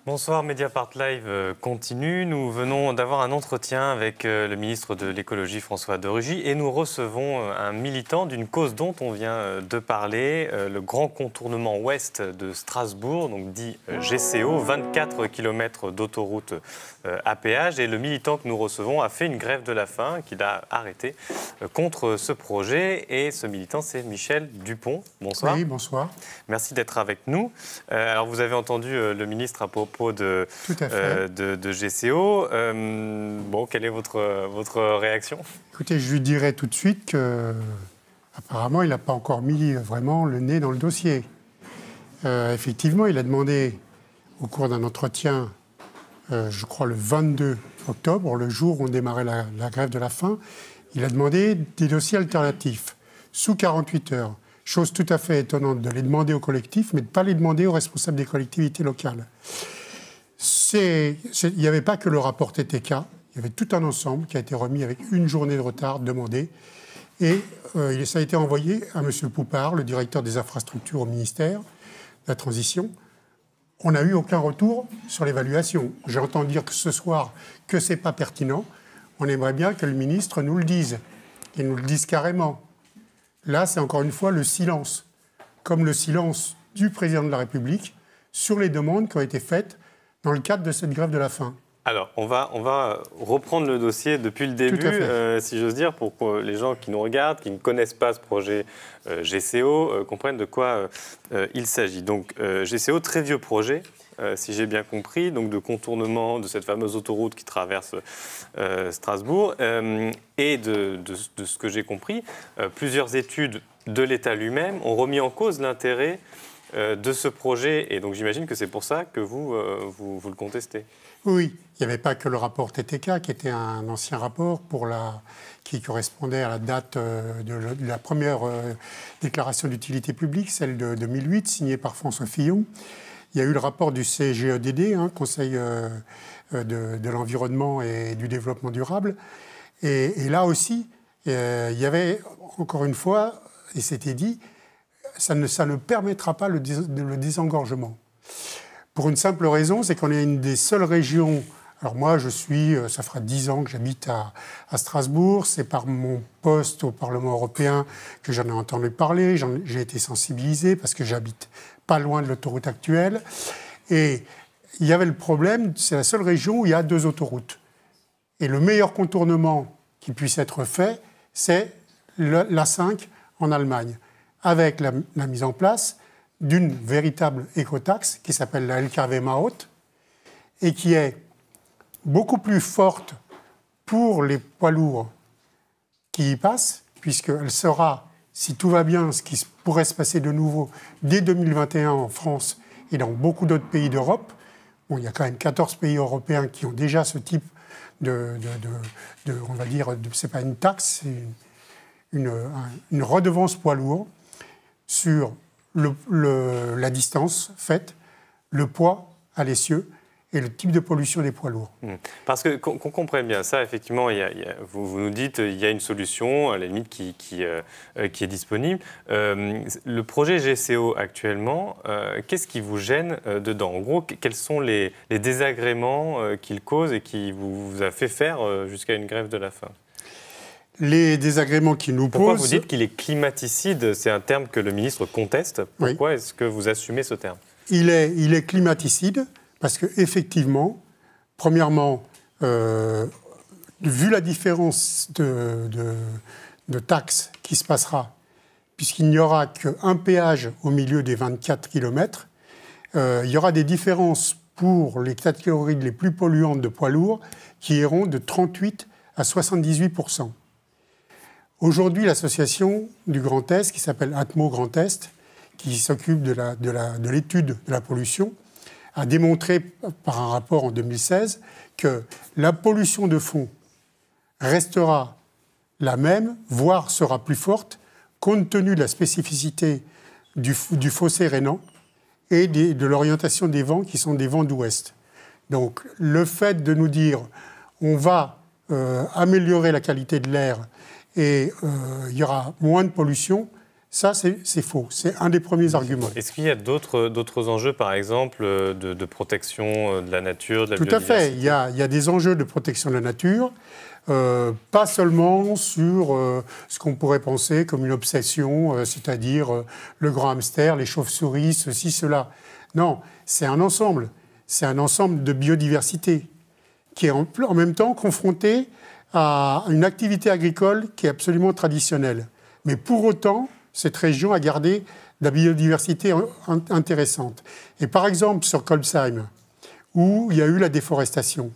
Bonsoir, Mediapart Live continue. Nous venons d'avoir un entretien avec le ministre de l'Écologie, François de Rugy, et nous recevons un militant d'une cause dont on vient de parler, le grand contournement ouest de Strasbourg, donc dit GCO, 24 km d'autoroute à péage. Et le militant que nous recevons a fait une grève de la faim qu'il a arrêtée contre ce projet. Et ce militant, c'est Michel Dupont. Bonsoir. Oui, bonsoir. Merci d'être avec nous. Alors, vous avez entendu le ministre à propos de GCO. Quelle est votre réaction? Écoutez, je lui dirais tout de suite qu'apparemment, il n'a pas encore mis vraiment le nez dans le dossier. Effectivement, il a demandé, au cours d'un entretien, je crois le 22 octobre, le jour où on démarrait la grève de la faim, il a demandé des dossiers alternatifs, sous 48 heures. Chose tout à fait étonnante de les demander aux collectifs, mais de ne pas les demander aux responsables des collectivités locales. Il n'y avait pas que le rapport TTK, il y avait tout un ensemble qui a été remis avec une journée de retard demandé. Et ça a été envoyé à M. Poupard, le directeur des infrastructures au ministère de la Transition. On n'a eu aucun retour sur l'évaluation. J'entends dire que ce soir que ce n'est pas pertinent. On aimerait bien que le ministre nous le dise, et nous le dise carrément. Là, c'est encore une fois le silence, comme le silence du président de la République sur les demandes qui ont été faites dans le cadre de cette grève de la faim. Alors, on va reprendre le dossier depuis le début, si j'ose dire, pour que les gens qui nous regardent, qui ne connaissent pas ce projet GCO, comprennent de quoi il s'agit. Donc, GCO, très vieux projet, si j'ai bien compris, donc de contournement de cette fameuse autoroute qui traverse Strasbourg. Et de ce que j'ai compris, plusieurs études de l'État lui-même ont remis en cause l'intérêt de ce projet. Et donc j'imagine que c'est pour ça que vous le contestez. Oui, il n'y avait pas que le rapport TTK, qui était un ancien rapport qui correspondait à la date de la première déclaration d'utilité publique, celle de 2008, signée par François Fillon. Il y a eu le rapport du CGEDD, Conseil de l'environnement et du développement durable. Et là aussi, il y avait, encore une fois, et c'était dit, ça ne permettra pas le désengorgement. Pour une simple raison, c'est qu'on est une des seules régions... Alors moi, ça fera 10 ans que j'habite à Strasbourg. C'est par mon poste au Parlement européen que j'en ai entendu parler. J'ai été sensibilisé parce que j'habite pas loin de l'autoroute actuelle. Et il y avait le problème, c'est la seule région où il y a 2 autoroutes. Et le meilleur contournement qui puisse être fait, c'est l'A5 en Allemagne, avec la mise en place d'une véritable écotaxe qui s'appelle la LKW-Maut et qui est beaucoup plus forte pour les poids lourds qui y passent, puisqu'elle sera, si tout va bien, ce qui pourrait se passer de nouveau dès 2021 en France et dans beaucoup d'autres pays d'Europe. Bon, il y a quand même 14 pays européens qui ont déjà ce type on va dire, c'est pas une taxe, c'est une redevance poids lourd sur la distance faite, le poids à l'essieu et le type de pollution des poids lourds. Parce qu'on comprenne bien ça, effectivement, vous nous dites qu'il y a une solution, à la limite, qui est disponible. Le projet GCO actuellement, qu'est-ce qui vous gêne dedans? En gros, quels sont les désagréments qu'il cause et qui vous a fait faire jusqu'à une grève de la faim? Les désagréments qu'il nous Pourquoi posent... vous dites qu'il est climaticide? C'est un terme que le ministre conteste. Pourquoi est-ce que vous assumez ce terme? Il est climaticide parce qu'effectivement, premièrement, vu la différence de taxes qui se passera, puisqu'il n'y aura qu'un péage au milieu des 24 km, il y aura des différences pour les catégories les plus polluantes de poids lourds qui iront de 38 à 78%. Aujourd'hui, l'association du Grand Est, qui s'appelle Atmo Grand Est, qui s'occupe de l'étude de la pollution, a démontré par un rapport en 2016 que la pollution de fond restera la même, voire sera plus forte, compte tenu de la spécificité du fossé rhénan et de l'orientation des vents qui sont des vents d'ouest. Donc le fait de nous dire on va améliorer la qualité de l'air et il y aura moins de pollution, Ça, c'est faux. C'est un des premiers arguments. Est-ce qu'il y a d'autres enjeux, par exemple, de protection de la nature, de la biodiversité ? Tout à fait. Il y a des enjeux de protection de la nature, pas seulement sur ce qu'on pourrait penser comme une obsession, c'est-à-dire le grand hamster, les chauves-souris, ceci, cela. Non, c'est un ensemble. C'est un ensemble de biodiversité qui est en même temps confronté à une activité agricole qui est absolument traditionnelle. Mais pour autant, cette région a gardé de la biodiversité intéressante. Et par exemple, sur Kolbsheim, où il y a eu la déforestation,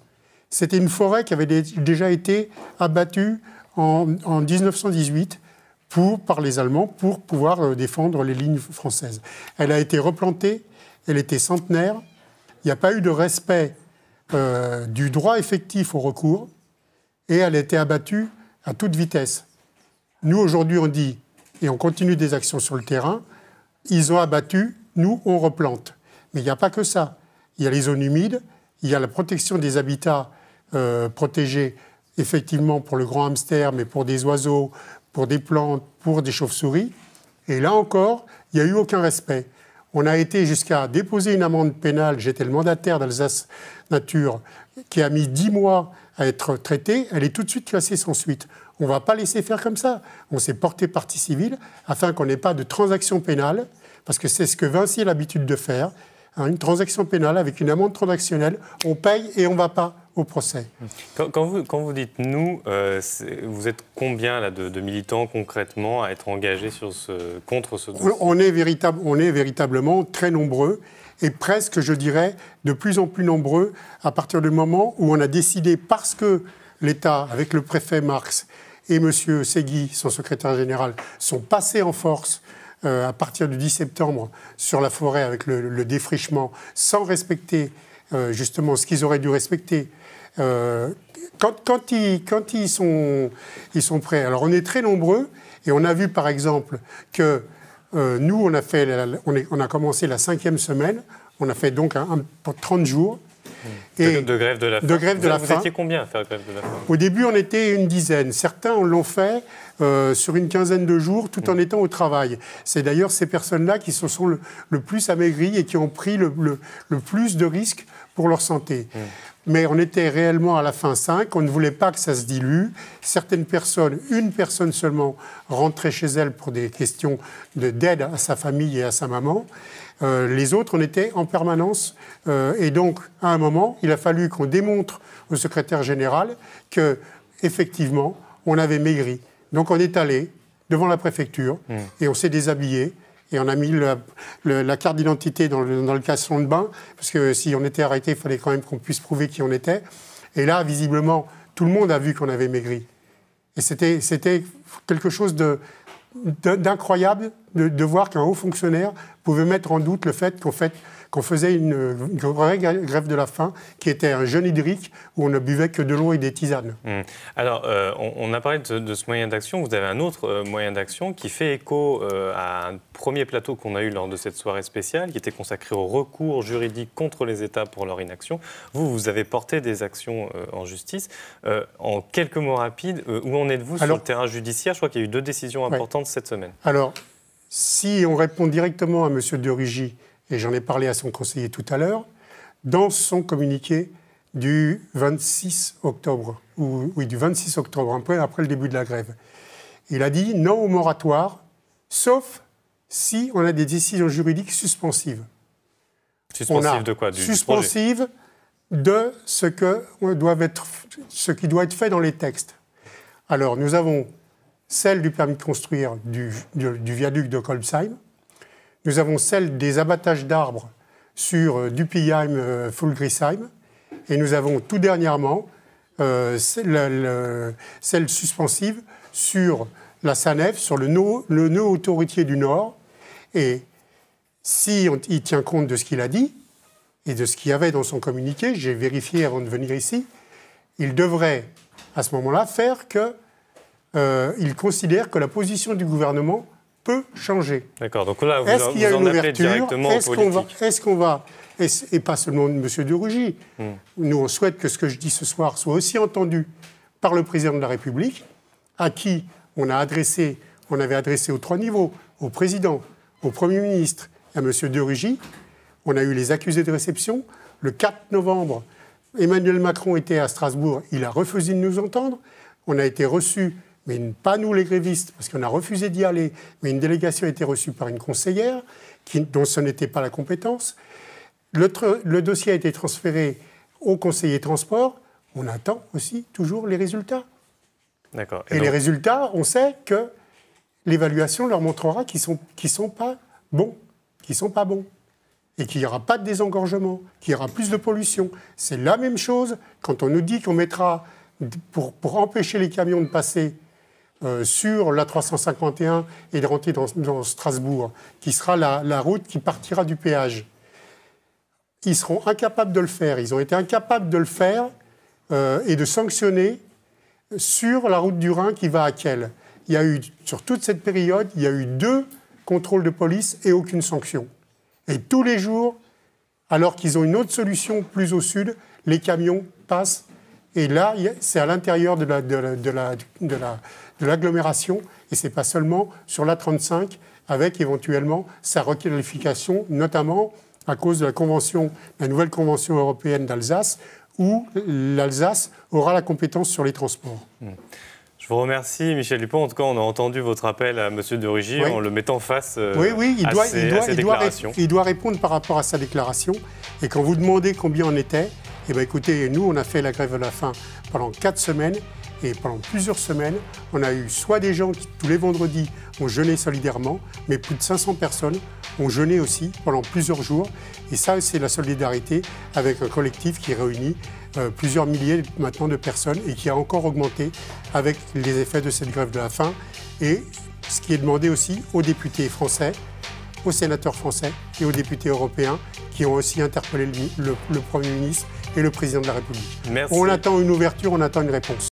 c'était une forêt qui avait déjà été abattue en 1918 par les Allemands pour pouvoir défendre les lignes françaises. Elle a été replantée, elle était centenaire, il n'y a pas eu de respect du droit effectif au recours, et elle a été abattue à toute vitesse. Nous, aujourd'hui, on dit, et on continue des actions sur le terrain, ils ont abattu, nous, on replante. Mais il n'y a pas que ça. Il y a les zones humides, il y a la protection des habitats protégés, effectivement, pour le grand hamster, mais pour des oiseaux, pour des plantes, pour des chauves-souris. Et là encore, il n'y a eu aucun respect. On a été jusqu'à déposer une amende pénale. J'étais le mandataire d'Alsace Nature, qui a mis 10 mois à être traitée. Elle est tout de suite classée sans suite. On ne va pas laisser faire comme ça. On s'est porté partie civile afin qu'on n'ait pas de transaction pénale, parce que c'est ce que Vinci a l'habitude de faire. Une transaction pénale avec une amende transactionnelle, on paye et on ne va pas au procès. Quand vous dites « nous », vous êtes combien là, de militants concrètement à être engagés contre ce dossier ? On est véritablement très nombreux et presque, je dirais, de plus en plus nombreux à partir du moment où on a décidé, parce que l'État, avec le préfet Marx et M. Segui, son secrétaire général, sont passés en force à partir du 10 septembre sur la forêt avec le défrichement, sans respecter justement ce qu'ils auraient dû respecter. Quand ils sont prêts. Alors on est très nombreux et on a vu par exemple que nous on a commencé la 5e semaine, on a fait donc pour 30 jours. Et de grève de la faim. Vous faim. étiez combien à faire grève de la faim ? Au début, on était une dizaine. Certains l'ont fait sur une quinzaine de jours, tout en étant au travail. C'est d'ailleurs ces personnes-là qui se sont le plus amaigries et qui ont pris le plus de risques pour leur santé. Mais on était réellement à la fin 5, on ne voulait pas que ça se dilue. Certaines personnes, une personne seulement, rentrait chez elle pour des questions d'aide à sa famille et à sa maman. Les autres, on était en permanence. Et donc, à un moment, il a fallu qu'on démontre au secrétaire général qu'effectivement, on avait maigri. Donc, on est allé devant la préfecture et on s'est déshabillé. Et on a mis la carte d'identité dans le caleçon de bain, parce que si on était arrêté, il fallait quand même qu'on puisse prouver qui on était. Et là, visiblement, tout le monde a vu qu'on avait maigri. Et c'était quelque chose d'incroyable de voir qu'un haut fonctionnaire pouvait mettre en doute le fait qu'on faisait une vraie grève de la faim, qui était un jeûne hydrique où on ne buvait que de l'eau et des tisanes. Alors, on a parlé de ce moyen d'action. Vous avez un autre moyen d'action qui fait écho à un premier plateau qu'on a eu lors de cette soirée spéciale, qui était consacré au recours juridique contre les États pour leur inaction. Vous avez porté des actions en justice. En quelques mots rapides, où en êtes-vous sur le terrain judiciaire ? Je crois qu'il y a eu 2 décisions importantes cette semaine. Alors, si on répond directement à M. de Rugy, et j'en ai parlé à son conseiller tout à l'heure, dans son communiqué du 26 octobre, du 26 octobre, après le début de la grève, il a dit non au moratoire, sauf si on a des décisions juridiques suspensives. Suspensives de quoi ? Suspensives de ce qui doit être fait dans les textes. Alors, nous avons celle du permis de construire du viaduc de Kolbsheim. Nous avons celle des abattages d'arbres sur Dupilheim-Fulgrisheim. Et nous avons tout dernièrement celle suspensive sur la SANEF, sur le nœud autoroutier du Nord. Et si il tient compte de ce qu'il a dit et de ce qu'il y avait dans son communiqué, j'ai vérifié avant de venir ici, il devrait à ce moment-là faire qu'il considère que la position du gouvernement peut changer. D'accord, donc là, est-ce qu'il y a une ouverture directement aux politiques ? Est-ce qu'on va, et pas seulement de M. de Rugy, nous on souhaite que ce que je dis ce soir soit aussi entendu par le président de la République, à qui on avait adressé aux 3 niveaux, au président, au Premier ministre et à M. de Rugy. On a eu les accusés de réception. Le 4 novembre, Emmanuel Macron était à Strasbourg. Il a refusé de nous entendre. On a été reçus, mais pas nous les grévistes, parce qu'on a refusé d'y aller, mais une délégation a été reçue par une conseillère dont ce n'était pas la compétence. Le dossier a été transféré au conseiller transport. On attend aussi toujours les résultats. D'accord. Et les résultats, on sait que l'évaluation leur montrera qu'ils sont pas bons, et qu'il n'y aura pas de désengorgement, qu'il y aura plus de pollution. C'est la même chose quand on nous dit qu'on mettra, pour empêcher les camions de passer sur la 351 et de rentrer dans Strasbourg, qui sera la route qui partira du péage. Ils seront incapables de le faire. Ils ont été incapables de le faire et de sanctionner sur la route du Rhin qui va à Kiel. Il y a eu, sur toute cette période, il y a eu 2 contrôles de police et aucune sanction. Et tous les jours, alors qu'ils ont une autre solution plus au sud, les camions passent. Et là, c'est à l'intérieur de l'agglomération. Et ce n'est pas seulement sur l'A35, avec éventuellement sa requalification, notamment à cause de la nouvelle convention européenne d'Alsace, où l'Alsace aura la compétence sur les transports. Je vous remercie, Michel Dupont. En tout cas, on a entendu votre appel à M. de Rugy en le mettant face à ses déclarations. Il doit répondre par rapport à sa déclaration. Et quand vous demandez combien on était, eh bien, écoutez, nous, on a fait la grève de la faim pendant 4 semaines. Et pendant plusieurs semaines, on a eu soit des gens qui, tous les vendredis, ont jeûné solidairement, mais plus de 500 personnes ont jeûné aussi pendant plusieurs jours. Et ça, c'est la solidarité avec un collectif qui réunit plusieurs milliers maintenant de personnes et qui a encore augmenté avec les effets de cette grève de la faim. Et ce qui est demandé aussi aux députés français, aux sénateurs français et aux députés européens qui ont aussi interpellé le Premier ministre et le Président de la République. Merci. On attend une ouverture, on attend une réponse.